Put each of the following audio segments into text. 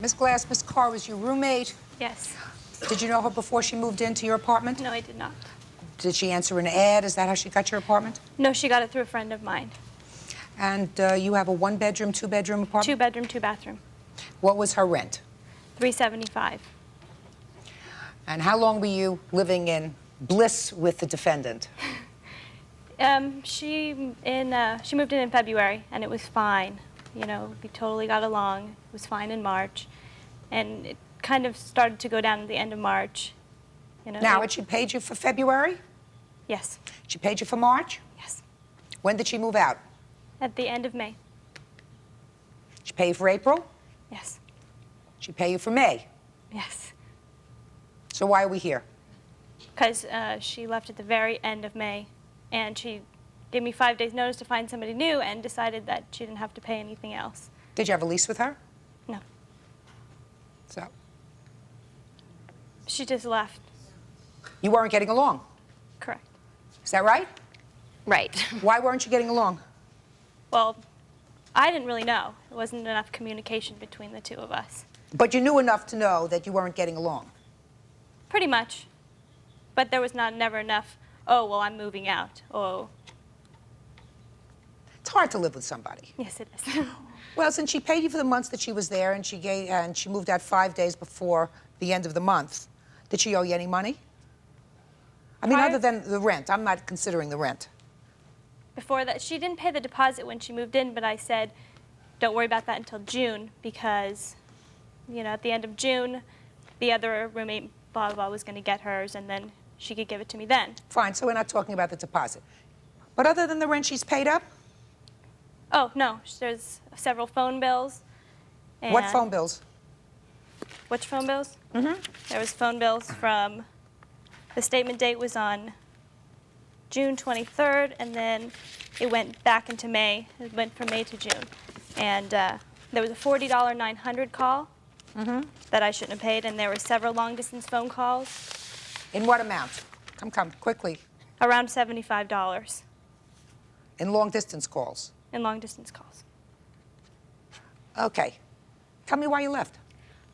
Miss Glass, Miss Carr was your roommate. Yes. Did you know her before she moved into your apartment? No, I did not. Did she answer an ad? Is that how she got your apartment? No, she got it through a friend of mine. And you have a one-bedroom, two-bedroom apartment? 2-bedroom, 2-bathroom. What was her rent? $375. And how long were you living in bliss with the defendant? She moved in February, and it was fine. You know, we totally got along. It was fine in March, and it kind of started to go down at the end of March. You know. Now, had she paid you for February? Yes. She paid you for March? Yes. When did she move out? At the end of May. She paid you for April? Yes. She paid you for May? Yes. So why are we here? Because she left at the very end of May, and she gave me 5 days' notice to find somebody new and decided that she didn't have to pay anything else. Did you have a lease with her? No. So? She just left. You weren't getting along? Correct. Is that right? Right. Why weren't you getting along? Well, I didn't really know. There wasn't enough communication between the two of us. But you knew enough to know that you weren't getting along? Pretty much. But there was never enough, oh, well, I'm moving out. Oh. It's hard to live with somebody. Yes, it is. Well, since she paid you for the months that she was there and she moved out 5 days before the end of the month, did she owe you any money? I mean, other than the rent. I'm not considering the rent. Before that, she didn't pay the deposit when she moved in, but I said, don't worry about that until June because, you know, at the end of June, the other roommate, blah, blah, blah, was going to get hers, and then she could give it to me then. Fine, so we're not talking about the deposit. But other than the rent she's paid up? Oh, no, there's several phone bills. And What phone bills? Which phone bills? Mm-hmm. There was phone bills from, the statement date was on June 23rd, and then it went back into May. It went from May to June. And there was a $40 900 call that I shouldn't have paid, and there were several long-distance phone calls. In what amount? Come, quickly. Around $75 In long-distance calls? in long-distance calls. Okay. Tell me why you left.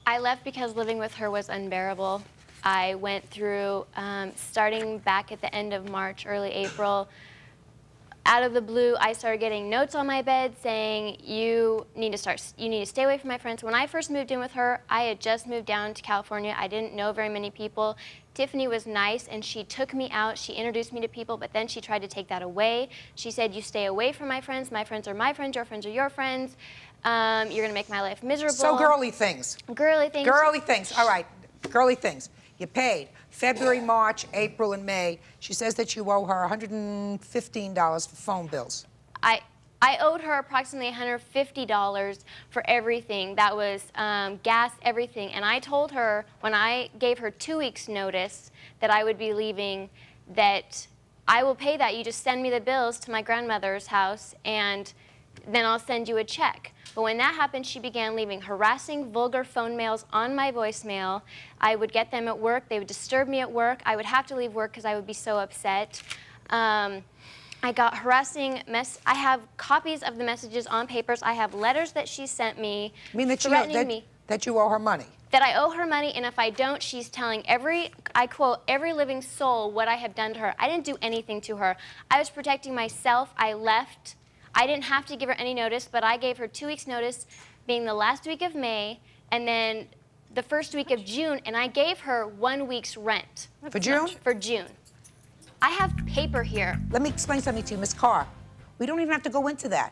I left because living with her was unbearable. I went through, starting back at the end of March, early April, out of the blue, I started getting notes on my bed saying, you need to stay away from my friends. When I first moved in with her, I had just moved down to California. I didn't know very many people. Tiffany was nice, and she took me out. She introduced me to people, but then she tried to take that away. She said, you stay away from my friends. My friends are my friends. Your friends are your friends. You're going to make my life miserable. So girly things. Girly things. Girly things. All right. Girly things. You paid February, March, April, and May. She says that you owe her $115 for phone bills. I owed her approximately $150 for everything. That was gas, everything. And I told her when I gave her 2 weeks' notice that I would be leaving, that I will pay that. You just send me the bills to my grandmother's house, and then I'll send you a check. But when that happened, she began leaving harassing, vulgar phone mails on my voicemail. I would get them at work. They would disturb me at work. I would have to leave work because I would be so upset. I got harassing I have copies of the messages on papers. I have letters that she sent me threatening me. That you owe her money? That I owe her money, and if I don't, she's telling I quote, every living soul what I have done to her. I didn't do anything to her. I was protecting myself. I left. I didn't have to give her any notice, but I gave her 2 weeks' notice, being the last week of May, and then the first week of June, and I gave her 1 week's rent. For June? For June. I have paper here. Let me explain something to you, Miss Carr. We don't even have to go into that.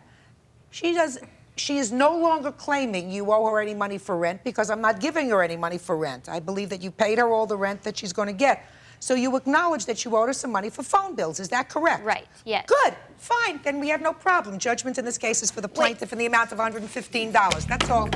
She is no longer claiming you owe her any money for rent because I'm not giving her any money for rent. I believe that you paid her all the rent that she's going to get. So you acknowledge that you owed her some money for phone bills. Is that correct? Right, yes. Good. Fine. Then we have no problem. Judgment in this case is for the plaintiff in the amount of $115. That's all.